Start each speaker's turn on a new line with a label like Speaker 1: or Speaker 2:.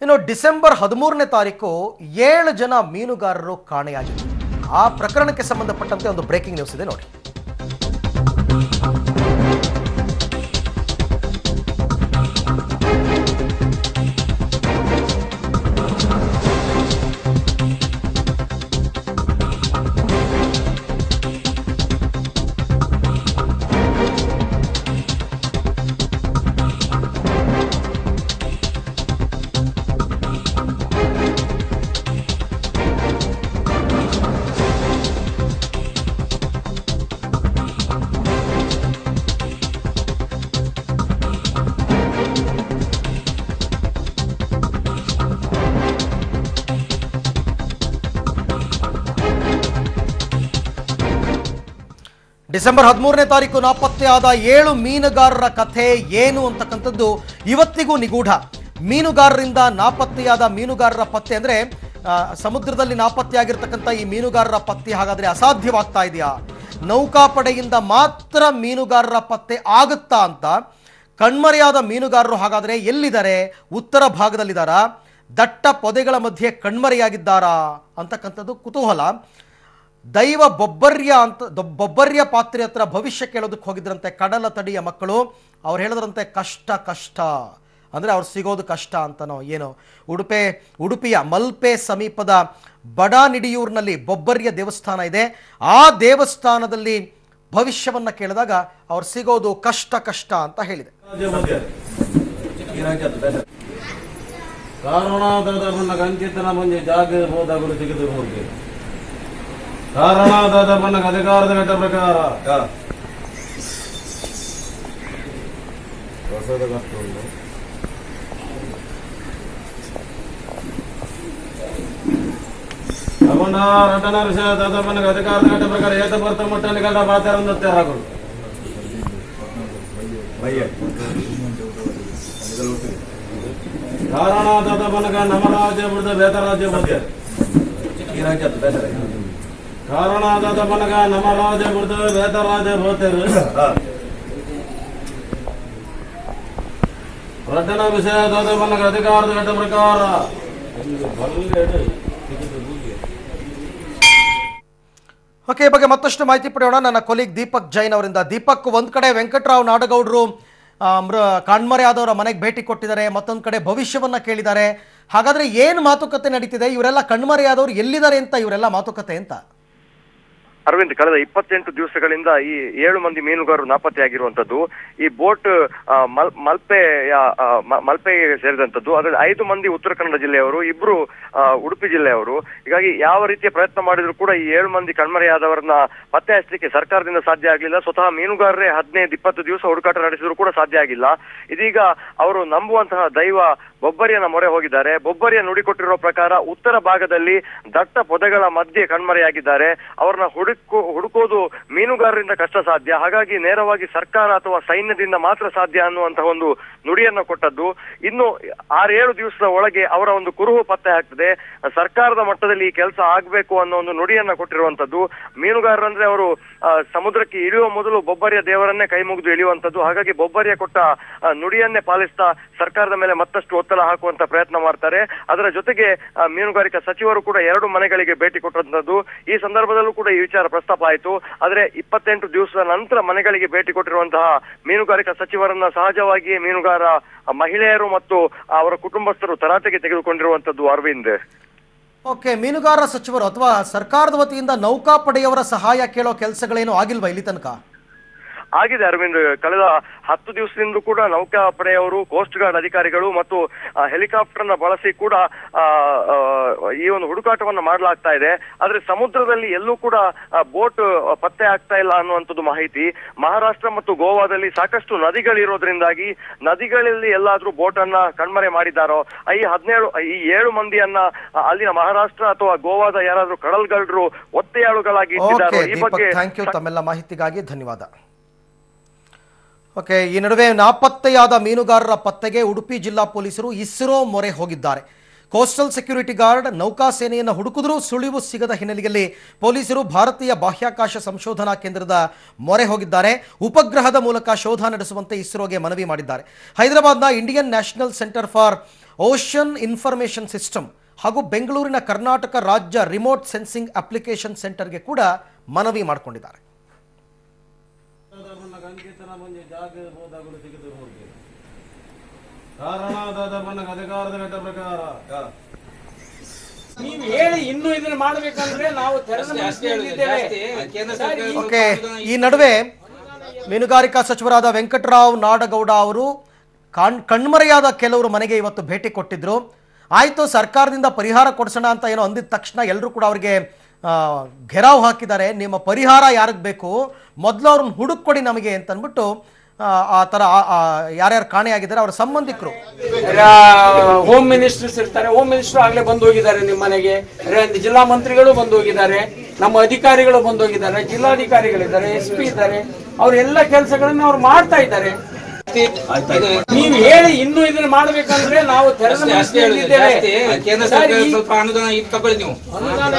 Speaker 1: ಇನ್ನು ಡಿಸೆಂಬರ್ 13ನೇ ತಾರೀಕು 7 ಜನ ಮೀನುಗಾರರು ಕಾಣೆಯಾಗಿದ್ದಾರೆ. ಆ ಪ್ರಕರಣಕ್ಕೆ ಸಂಬಂಧಪಟ್ಟಂತೆ ಒಂದು ಬ್ರೇಕಿಂಗ್ ನ್ಯೂಸ್ ಇದೆ ನೋಡಿ. ಡಿಸೆಂಬರ್ 13ನೇ ತಾರೀಕು ನಾಪತ್ತೆಯಾದ 7 ಮೀನುಗಾರರ ಕಥೆ ಏನು ಅಂತಕ್ಕಂಥದ್ದು ಇವತ್ತಿಗೂ ನಿಗೂಢ. ಮೀನುಗಾರರಿಂದ ನಾಪತ್ತೆಯಾದ ಮೀನುಗಾರರ ಪತ್ತೆ ಅಂದರೆ ಸಮುದ್ರದಲ್ಲಿ ನಾಪತ್ತೆಯಾಗಿರ್ತಕ್ಕಂಥ ಈ ಮೀನುಗಾರರ ಪತ್ತೆ ಹಾಗಾದರೆ ಅಸಾಧ್ಯವಾಗ್ತಾ ಇದೆಯಾ? ನೌಕಾಪಡೆಯಿಂದ ಮಾತ್ರ ಮೀನುಗಾರರ ಪತ್ತೆ ಆಗುತ್ತಾ ಅಂತ ಕಣ್ಮರೆಯಾದ ಮೀನುಗಾರರು ಹಾಗಾದರೆ ಎಲ್ಲಿದ್ದಾರೆ? ಉತ್ತರ ಭಾಗದಲ್ಲಿದ್ದಾರಾ? ದಟ್ಟ ಪೊದೆಗಳ ಮಧ್ಯೆ ಕಣ್ಮರೆಯಾಗಿದ್ದಾರಾ ಅಂತಕ್ಕಂಥದ್ದು ಕುತೂಹಲ. ದೈವ ಬೊಬ್ಬರ್ಯ ಪಾತ್ರೆ ಹತ್ರ ಭವಿಷ್ಯ ಕೇಳೋದಕ್ಕೆ ಹೋಗಿದ್ರಂತೆ ಕಡಲ ತಡಿಯ ಮಕ್ಕಳು. ಅವ್ರು ಹೇಳಿದ್ರಂತೆ ಕಷ್ಟ ಅಂದರೆ ಅವ್ರು ಸಿಗೋದು ಕಷ್ಟ ಅಂತನೋ ಏನೋ. ಉಡುಪಿಯ ಮಲ್ಪೆ ಸಮೀಪದ ಬಡಾನಿಡಿಯೂರಿನಲ್ಲಿ ಬೊಬ್ಬರ್ಯ ದೇವಸ್ಥಾನ ಇದೆ. ಆ ದೇವಸ್ಥಾನದಲ್ಲಿ ಭವಿಷ್ಯವನ್ನು ಕೇಳಿದಾಗ ಅವ್ರು ಸಿಗೋದು ಕಷ್ಟ ಅಂತ ಹೇಳಿದೆ.
Speaker 2: ಕಾರಣಾದ ಅಧಿಕಾರದ ಘಟ್ಟ ಪ್ರಕಾರ ಹೊಸದ ಕಷ್ಟುಂಟು ರಟನ ವಿಷಯದ ಅಧಿಕಾರದ ಘಟ್ಟ ಪ್ರಕಾರ ಏತ ಬರ್ತ ಮಟ್ಟಲ್ಲಿ ಗಂಡ ಬಾತಾರಂತೆ ಹಾಕೊಂಡು ಕಾರಣಾದ ಬನಗ ನಮ್ಮ ರಾಜ್ಯ ಬಿಡದ ಬೇತ ರಾಜ್ಯ ಮಧ್ಯ ಈ ರಾಜ್ಯ ಬೇಸರ ಕಾರಣಾದ ಬನಗ ನಮ್ಮ ರಾಜ ಬಿಡ್ದು ಬೇತ ರಾಜ ಬೋತರು ರಟನ ವಿಷಯದ ಬನಗ ಅಧಿಕಾರದ ಘಟ್ಟ ಪ್ರಕಾರ.
Speaker 1: ಓಕೆ, ಈ ಬಗ್ಗೆ ಮತ್ತಷ್ಟು ಮಾಹಿತಿ ಪಡೆಯೋಣ ನನ್ನ ಕೊಲೀಗ್ ದೀಪಕ್ ಜೈನ್ ಅವರಿಂದ. ದೀಪಕ್, ಒಂದ್ ಕಡೆ ವೆಂಕಟರಾವ್ ನಾಡಗೌಡರು ಕಣ್ಮರೆಯಾದವರ ಮನೆಗೆ ಭೇಟಿ ಕೊಟ್ಟಿದ್ದಾರೆ, ಮತ್ತೊಂದು ಕಡೆ ಭವಿಷ್ಯವನ್ನ ಕೇಳಿದ್ದಾರೆ. ಹಾಗಾದ್ರೆ ಏನು ಮಾತುಕತೆ ನಡೀತಿದೆ? ಇವರೆಲ್ಲ ಕಣ್ಮರೆಯಾದವರು ಎಲ್ಲಿದ್ದಾರೆ ಅಂತ ಇವರೆಲ್ಲ ಮಾತುಕತೆ ಅಂತ?
Speaker 3: ಅರವಿಂದ್, ಕಳೆದ 28 ದಿವಸಗಳಿಂದ ಈ 7 ಮಂದಿ ಮೀನುಗಾರರು ನಾಪತ್ತೆಯಾಗಿರುವಂತದ್ದು. ಈ ಬೋಟ್ ಮಲ್ಪೆಗೆ ಸೇರಿದಂತದ್ದು. ಅದರಲ್ಲಿ 5 ಮಂದಿ ಉತ್ತರ ಕನ್ನಡ ಜಿಲ್ಲೆಯವರು, 2 ಉಡುಪಿ ಜಿಲ್ಲೆಯವರು. ಹೀಗಾಗಿ ಯಾವ ರೀತಿಯ ಪ್ರಯತ್ನ ಮಾಡಿದ್ರು ಕೂಡ ಈ 7 ಮಂದಿ ಕಣ್ಮರೆಯಾದವರನ್ನ ಪತ್ತೆ ಹಚ್ಚಲಿಕ್ಕೆ ಸರ್ಕಾರದಿಂದ ಸಾಧ್ಯ ಆಗಲಿಲ್ಲ. ಸ್ವತಃ ಮೀನುಗಾರರೇ 15-20 ದಿವಸ ಹುಡುಕಾಟ ನಡೆಸಿದ್ರು ಕೂಡ ಸಾಧ್ಯ ಆಗಿಲ್ಲ. ಇದೀಗ ಅವರು ನಂಬುವಂತಹ ದೈವ ಬೊಬ್ಬರಿಯನ ಮೊರೆ ಹೋಗಿದ್ದಾರೆ. ಬೊಬ್ಬರಿಯ ನುಡಿಕೊಟ್ಟಿರುವ ಪ್ರಕಾರ ಉತ್ತರ ಭಾಗದಲ್ಲಿ ದಟ್ಟ ಪೊದೆಗಳ ಮಧ್ಯೆ ಕಣ್ಮರೆಯಾಗಿದ್ದಾರೆ. ಅವ್ರನ್ನ ಹುಡುಕೋದು ಮೀನುಗಾರರಿಂದ ಕಷ್ಟ ಸಾಧ್ಯ. ಹಾಗಾಗಿ ನೇರವಾಗಿ ಸರ್ಕಾರ ಅಥವಾ ಸೈನ್ಯದಿಂದ ಮಾತ್ರ ಸಾಧ್ಯ ಅನ್ನುವಂತಹ ಒಂದು ನುಡಿಯನ್ನ ಕೊಟ್ಟದ್ದು. ಇನ್ನು 6-7 ದಿವಸದ ಒಳಗೆ ಅವರ ಒಂದು ಕುರುಹು ಪತ್ತೆ ಆಗ್ತದೆ. ಸರ್ಕಾರದ ಮಟ್ಟದಲ್ಲಿ ಈ ಕೆಲಸ ಆಗ್ಬೇಕು ಅನ್ನೋ ಒಂದು ನುಡಿಯನ್ನ ಕೊಟ್ಟಿರುವಂತದ್ದು. ಮೀನುಗಾರರಂದ್ರೆ ಅವರು ಸಮುದ್ರಕ್ಕೆ ಇಳಿಯುವ ಮೊದಲು ಬೊಬ್ಬರಿಯ ದೇವರನ್ನೇ ಕೈ ಮುಗಿದು ಇಳಿಯುವಂತದ್ದು. ಹಾಗಾಗಿ ಬೊಬ್ಬರಿಯ ಕೊಟ್ಟ ನುಡಿಯನ್ನೇ ಪಾಲಿಸ್ತಾ ಸರ್ಕಾರದ ಮೇಲೆ ಮತ್ತಷ್ಟು ಒತ್ತಡ ಹಾಕುವಂತ ಪ್ರಯತ್ನ ಮಾಡ್ತಾರೆ. ಅದರ ಜೊತೆಗೆ ಮೀನುಗಾರಿಕಾ ಸಚಿವರು ಕೂಡ 2 ಮನೆಗಳಿಗೆ ಭೇಟಿ ಕೊಟ್ಟಂತದ್ದು. ಈ ಸಂದರ್ಭದಲ್ಲೂ ಕೂಡ ಈ ವಿಚಾರ ಪ್ರಸ್ತಾಪ ಆಯಿತು. ಆದ್ರೆ 28 ದಿವಸದ ನಂತರ ಮನೆಗಳಿಗೆ ಭೇಟಿ ಕೊಟ್ಟಿರುವಂತಹ ಮೀನುಗಾರಿಕಾ ಸಚಿವರನ್ನ ಸಹಜವಾಗಿಯೇ ಮೀನುಗಾರ ಮಹಿಳೆಯರು ಮತ್ತು ಅವರ ಕುಟುಂಬಸ್ಥರು ತರಾಟೆಗೆ ತೆಗೆದುಕೊಂಡಿರುವಂತದ್ದು. ಅರವಿಂದ್,
Speaker 1: ಓಕೆ, ಮೀನುಗಾರ ಸಚಿವರು ಅಥವಾ ಸರ್ಕಾರದ ವತಿಯಿಂದ ನೌಕಾಪಡೆಯವರ ಸಹಾಯ ಕೇಳೋ ಕೆಲಸಗಳೇನು ಆಗಿಲ್ವಾ ಇಲ್ಲಿ ತನಕ?
Speaker 3: ಆಗಿದೆ ಅರವಿಂದ್. ಕಳೆದ 10 ದಿವಸದಿಂದ ಕೂಡ ನೌಕಾಪಡೆಯವರು, ಕೋಸ್ಟ್ ಗಾರ್ಡ್ ಅಧಿಕಾರಿಗಳು ಮತ್ತು ಹೆಲಿಕಾಪ್ಟರ್ ನ ಬಳಸಿ ಕೂಡ ಈ ಒಂದು ಹುಡುಕಾಟವನ್ನ ಮಾಡಲಾಗ್ತಾ ಇದೆ. ಆದ್ರೆ ಸಮುದ್ರದಲ್ಲಿ ಎಲ್ಲೂ ಕೂಡ ಬೋಟ್ ಪತ್ತೆ ಆಗ್ತಾ ಇಲ್ಲ ಅನ್ನುವಂಥದ್ದು ಮಾಹಿತಿ. ಮಹಾರಾಷ್ಟ್ರ ಮತ್ತು ಗೋವಾದಲ್ಲಿ ಸಾಕಷ್ಟು ನದಿಗಳಿರೋದ್ರಿಂದಾಗಿ ನದಿಗಳಲ್ಲಿ ಎಲ್ಲಾದ್ರೂ ಬೋಟ್ ಅನ್ನ ಕಣ್ಮರೆ ಮಾಡಿದ್ದಾರೋ, ಈ 7 ಮಂದಿಯನ್ನ ಅಲ್ಲಿನ ಮಹಾರಾಷ್ಟ್ರ ಅಥವಾ ಗೋವಾದ ಯಾರಾದ್ರೂ ಕಡಲ್ಗಳ್ಳರು ಒತ್ತೆಯಾಳುಗಳಾಗಿ ಇಟ್ಟಿದ್ದಾರೋ ಈ ಬಗ್ಗೆ.
Speaker 1: ಥ್ಯಾಂಕ್ ಯು, ತಮ್ಮೆಲ್ಲ ಮಾಹಿತಿಗಾಗಿ ಧನ್ಯವಾದ. ಓಕೆ, ಈ ನಡುವೆ ನಾಪತ್ತೆಯಾದ ಮೀನುಗಾರರ ಪತ್ತೆಗೆ ಉಡುಪಿ ಜಿಲ್ಲಾ ಪೊಲೀಸರು ಇಸ್ರೋ ಮೊರೆ ಹೋಗಿದ್ದಾರೆ. ಕೋಸ್ಟಲ್ ಸೆಕ್ಯೂರಿಟಿ ಗಾರ್ಡ್ ನೌಕಾಸೇನೆಯನ್ನು ಹುಡುಕಿದ್ರೂ ಸುಳಿವು ಸಿಗದ ಹಿನ್ನೆಲೆಯಲ್ಲಿ ಪೊಲೀಸರು ಭಾರತೀಯ ಬಾಹ್ಯಾಕಾಶ ಸಂಶೋಧನಾ ಕೇಂದ್ರದ ಮೊರೆ ಹೋಗಿದ್ದಾರೆ. ಉಪಗ್ರಹದ ಮೂಲಕ ಶೋಧ ನಡೆಸುವಂತೆ ಇಸ್ರೋಗೆ ಮನವಿ ಮಾಡಿದ್ದಾರೆ. ಹೈದರಾಬಾದ್ನ Indian national centre for ocean information system ಹಾಗೂ ಬೆಂಗಳೂರಿನ ಕರ್ನಾಟಕ ರಾಜ್ಯ ರಿಮೋಟ್ ಸೆನ್ಸಿಂಗ್ ಅಪ್ಲಿಕೇಶನ್ ಸೆಂಟರ್ಗೆ ಕೂಡ ಮನವಿ ಮಾಡಿಕೊಂಡಿದ್ದಾರೆ.
Speaker 4: ನೀವು ಹೇಳಿ ಇನ್ನು ಇದನ್ನ ಮಾಡಬೇಕಂದ್ರೆ ನಾವು
Speaker 1: ಓಕೆ. ಈ ನಡುವೆ ಮೀನುಗಾರಿಕಾ ಸಚಿವರಾದ ವೆಂಕಟರಾವ್ ನಾಡಗೌಡ ಅವರು ಕಣ್ಮರೆಯಾದ ಕೆಲವರು ಮನೆಗೆ ಇವತ್ತು ಭೇಟಿ ಕೊಟ್ಟಿದ್ರು. ಆಯಿತು, ಸರ್ಕಾರದಿಂದ ಪರಿಹಾರ ಕೊಡಿಸೋಣ ಅಂತ ಏನೋ ಅಂದಿದ ತಕ್ಷಣ ಎಲ್ಲರೂ ಕೂಡ ಅವರಿಗೆ ಘೆರಾವ್ ಹಾಕಿದ್ದಾರೆ. ನಿಮ್ಮ ಪರಿಹಾರ ಯಾರಿಗೆ ಬೇಕು, ಮೊದಲು ಅವ್ರನ್ನ ಹುಡುಕೊಡಿ ನಮಗೆ ಅಂತ ಅಂದ್ಬಿಟ್ಟು ಆ ಥರ ಯಾರ್ಯಾರು ಕಾಣೆಯಾಗಿದ್ದಾರೆ ಅವರ ಸಂಬಂಧಿಕರು,
Speaker 4: ಹೋಮ್ ಮಿನಿಸ್ಟರ್ಸ್ ಇರ್ತಾರೆ, ಹೋಮ್ ಮಿನಿಸ್ಟರ್ ಆಗ್ಲೇ ಬಂದು ಹೋಗಿದ್ದಾರೆ ನಿಮ್ಮ ಮನೆಗೆ, ಜಿಲ್ಲಾ ಮಂತ್ರಿಗಳು ಬಂದು ಹೋಗಿದ್ದಾರೆ, ನಮ್ಮ ಅಧಿಕಾರಿಗಳು ಬಂದು ಹೋಗಿದ್ದಾರೆ, ಜಿಲ್ಲಾಧಿಕಾರಿಗಳಿದ್ದಾರೆ, SP ಇದ್ದಾರೆ, ಅವರೆಲ್ಲ ಕೆಲಸಗಳನ್ನ ಅವ್ರು ಮಾಡ್ತಾ ಇದ್ದಾರೆ. ನೀವು ಹೇಳಿ ಇನ್ನು ಇದನ್ನ ಮಾಡಬೇಕಂದ್ರೆ ನಾವು
Speaker 5: ಕೇಂದ್ರ ಸರ್ಕಾರ ಸ್ವಲ್ಪ ಅನುದಾನ ಇದು ತಗೊಳ್ಳಿ. ನೀವು
Speaker 4: ಅನುದಾನ